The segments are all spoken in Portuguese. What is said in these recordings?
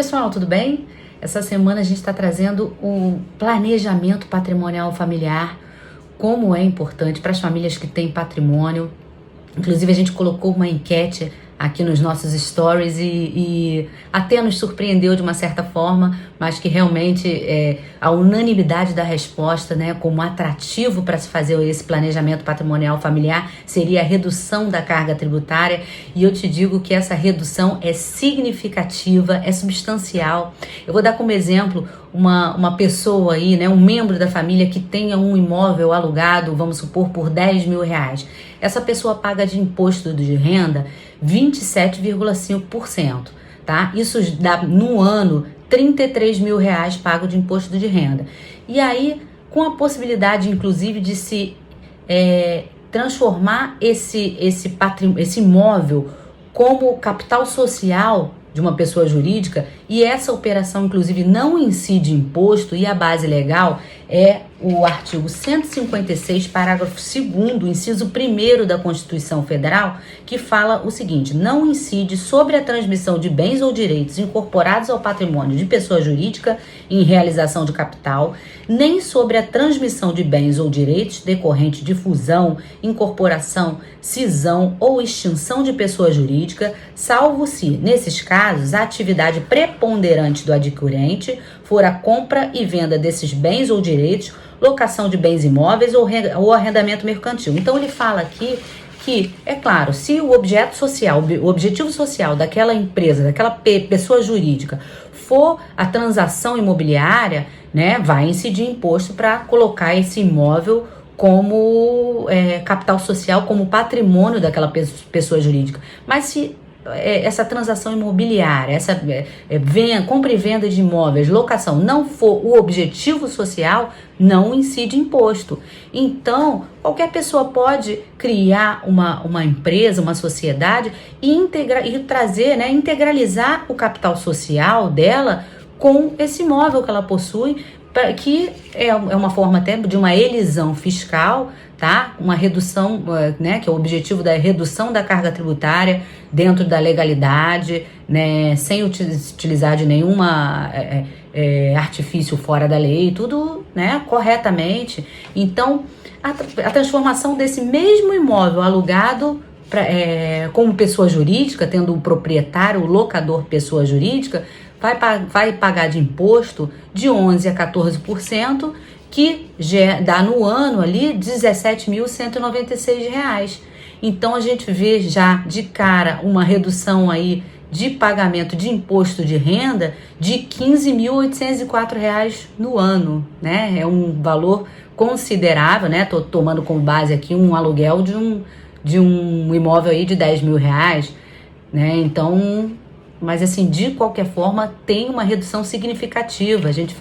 Pessoal, tudo bem? Essa semana a gente está trazendo o planejamento patrimonial familiar, como é importante para as famílias que têm patrimônio. Inclusive a gente colocou uma enquete aqui nos nossos stories e até nos surpreendeu de uma certa forma, mas que realmente a unanimidade da resposta, né, como atrativo para se fazer esse planejamento patrimonial familiar seria a redução da carga tributária. E eu te digo que essa redução é significativa, é substancial. Eu vou dar como exemplo uma pessoa aí, né, um membro da família que tenha um imóvel alugado, vamos supor, por 10 mil reais. Essa pessoa paga de imposto de renda 27,5%, tá? Isso dá, no ano, 33 mil reais pago de imposto de renda. E aí, com a possibilidade, inclusive, de se transformar esse imóvel como capital social de uma pessoa jurídica, e essa operação, inclusive, não incide imposto, e a base legal é o artigo 156, parágrafo 2º, inciso 1º da Constituição Federal, que fala o seguinte: não incide sobre a transmissão de bens ou direitos incorporados ao patrimônio de pessoa jurídica em realização de capital, nem sobre a transmissão de bens ou direitos decorrente de fusão, incorporação, cisão ou extinção de pessoa jurídica, salvo se, nesses casos, a atividade preponderante do adquirente for a compra e venda desses bens ou direitos, locação de bens imóveis ou arrendamento mercantil. Então ele fala aqui que, é claro, se o objeto social, o objetivo social daquela empresa, daquela pessoa jurídica for a transação imobiliária, né, vai incidir imposto para colocar esse imóvel como capital social, como patrimônio daquela pessoa jurídica. Mas se essa transação imobiliária, essa compra e venda de imóveis, locação, não for o objetivo social, não incide imposto. Então, qualquer pessoa pode criar uma empresa, uma sociedade e trazer, né, integralizar o capital social dela com esse imóvel que ela possui, que é uma forma até de uma elisão fiscal, tá? Uma redução, né, que é o objetivo da redução da carga tributária dentro da legalidade, né, sem utilizar de nenhuma artifício fora da lei, tudo, né, corretamente. Então, a transformação desse mesmo imóvel alugado como pessoa jurídica, tendo o proprietário, o locador pessoa jurídica, vai pagar de imposto de 11% a 14%, que dá no ano ali R$ 17.196. Então a gente vê já de cara uma redução aí de pagamento de imposto de renda de R$ 15.804 no ano, né? É um valor considerável, né? Tô tomando como base aqui um aluguel de um imóvel aí de 10 mil reais, né? Então, mas assim, de qualquer forma, tem uma redução significativa. A gente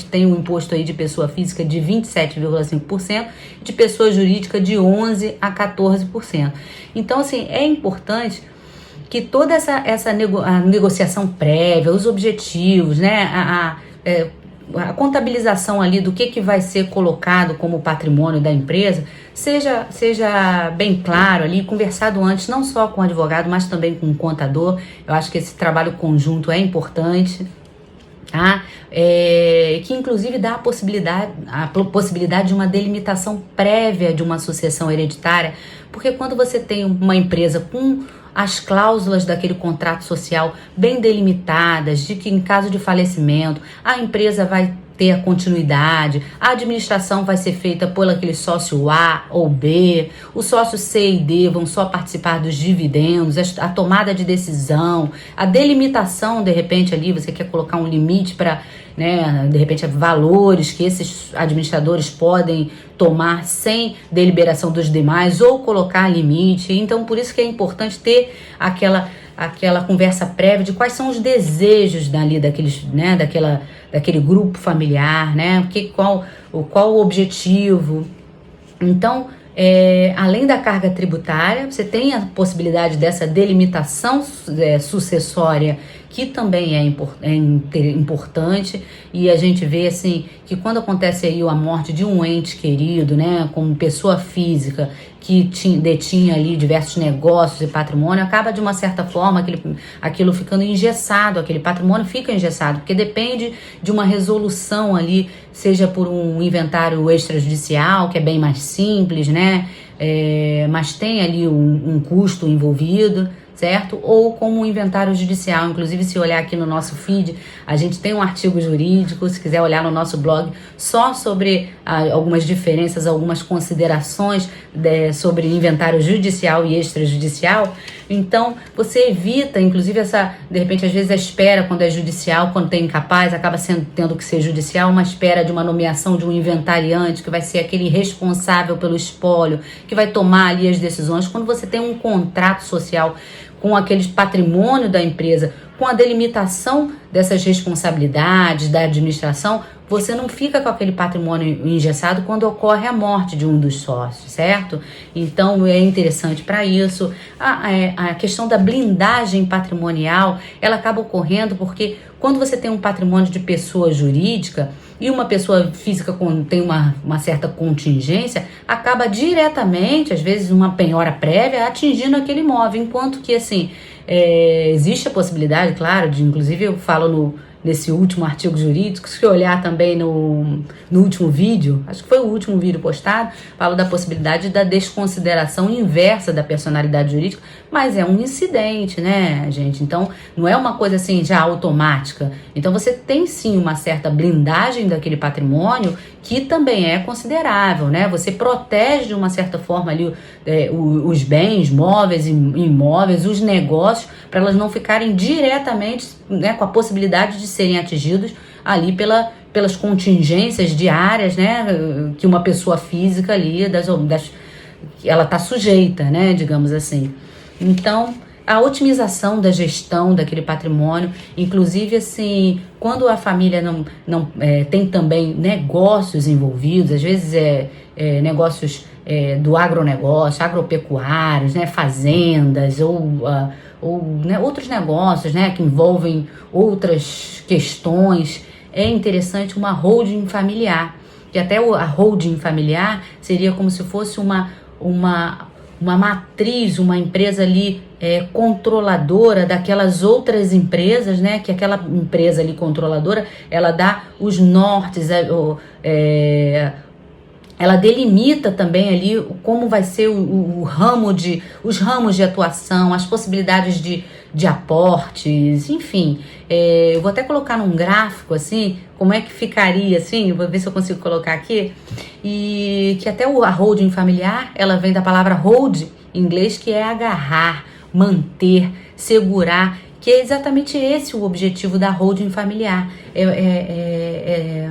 tem um imposto aí de pessoa física de 27,5%, de pessoa jurídica de 11% a 14%. Então, assim, é importante que toda essa negociação prévia, os objetivos, né, a contabilização ali do que vai ser colocado como patrimônio da empresa seja bem claro ali, conversado antes, não só com o advogado, mas também com o contador. Eu acho que esse trabalho conjunto é importante, tá? Que inclusive dá a possibilidade de uma delimitação prévia de uma sucessão hereditária, porque quando você tem uma empresa com as cláusulas daquele contrato social bem delimitadas, de que em caso de falecimento a empresa vai ter a continuidade, a administração vai ser feita por aquele sócio A ou B, os sócios C e D vão só participar dos dividendos, a tomada de decisão, a delimitação, de repente ali você quer colocar um limite para, né, de repente valores que esses administradores podem tomar sem deliberação dos demais ou colocar limite. Então por isso que é importante ter aquela conversa prévia de quais são os desejos daquele grupo familiar, né? Qual o objetivo. Então, além da carga tributária, você tem a possibilidade dessa delimitação sucessória que também importante, e a gente vê assim que quando acontece aí a morte de um ente querido, né, como pessoa física que detinha ali diversos negócios e patrimônio, acaba de uma certa forma aquilo ficando engessado, aquele patrimônio fica engessado, porque depende de uma resolução ali, seja por um inventário extrajudicial, que é bem mais simples, né, mas tem ali um custo envolvido, certo? Ou como um inventário judicial. Inclusive, se olhar aqui no nosso feed, a gente tem um artigo jurídico, se quiser olhar no nosso blog, só sobre algumas diferenças, algumas considerações sobre inventário judicial e extrajudicial. Então, você evita, inclusive, de repente, às vezes a espera quando é judicial, quando tem incapaz, acaba tendo que ser judicial, uma espera de uma nomeação de um inventariante, que vai ser aquele responsável pelo espólio, que vai tomar ali as decisões. Quando você tem um contrato social com aquele patrimônio da empresa, com a delimitação dessas responsabilidades da administração, você não fica com aquele patrimônio engessado quando ocorre a morte de um dos sócios, certo? Então é interessante para isso. A questão da blindagem patrimonial, ela acaba ocorrendo porque quando você tem um patrimônio de pessoa jurídica e uma pessoa física tem uma certa contingência, acaba diretamente, às vezes uma penhora prévia, atingindo aquele imóvel, enquanto que assim, existe a possibilidade, claro, inclusive eu falo nesse último artigo jurídico, se olhar também no último vídeo, acho que foi o último vídeo postado, falo da possibilidade da desconsideração inversa da personalidade jurídica, mas é um incidente, né, gente? Então, não é uma coisa assim já automática. Então, você tem sim uma certa blindagem daquele patrimônio que também é considerável, né? Você protege de uma certa forma ali os bens móveis e imóveis, os negócios, para elas não ficarem diretamente, né, com a possibilidade de serem atingidos ali pelas contingências diárias, né, que uma pessoa física ali ela está sujeita, né, digamos assim. Então, a otimização da gestão daquele patrimônio, inclusive assim, quando a família não tem também negócios envolvidos, às vezes negócios do agronegócio, agropecuários, né, fazendas ou né, outros negócios, né, que envolvem outras questões, é interessante uma holding familiar, que até a holding familiar seria como se fosse uma matriz, uma empresa ali controladora daquelas outras empresas, né? Que aquela empresa ali controladora, ela dá os nortes, ela delimita também ali como vai ser os ramos de atuação, as possibilidades de aportes, enfim. Eu vou até colocar num gráfico, assim, como é que ficaria, assim, vou ver se eu consigo colocar aqui, e que até a holding familiar, ela vem da palavra hold, em inglês, que é agarrar, manter, segurar, que é exatamente esse o objetivo da holding familiar. É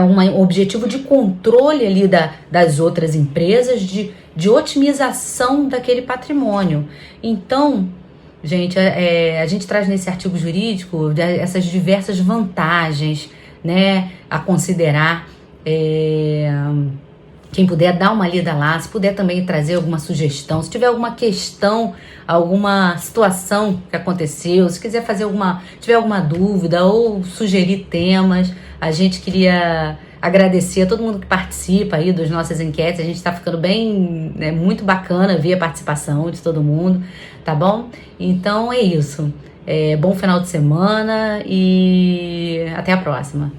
um objetivo de controle ali das outras empresas, de otimização daquele patrimônio. Então, gente, a gente traz nesse artigo jurídico essas diversas vantagens, né, a considerar. Quem puder dar uma lida lá, se puder também trazer alguma sugestão, se tiver alguma questão, alguma situação que aconteceu, se quiser tiver alguma dúvida ou sugerir temas, a gente queria agradecer a todo mundo que participa aí das nossas enquetes. A gente está ficando bem, muito bacana ver a participação de todo mundo, tá bom? Então é isso. Bom final de semana e até a próxima.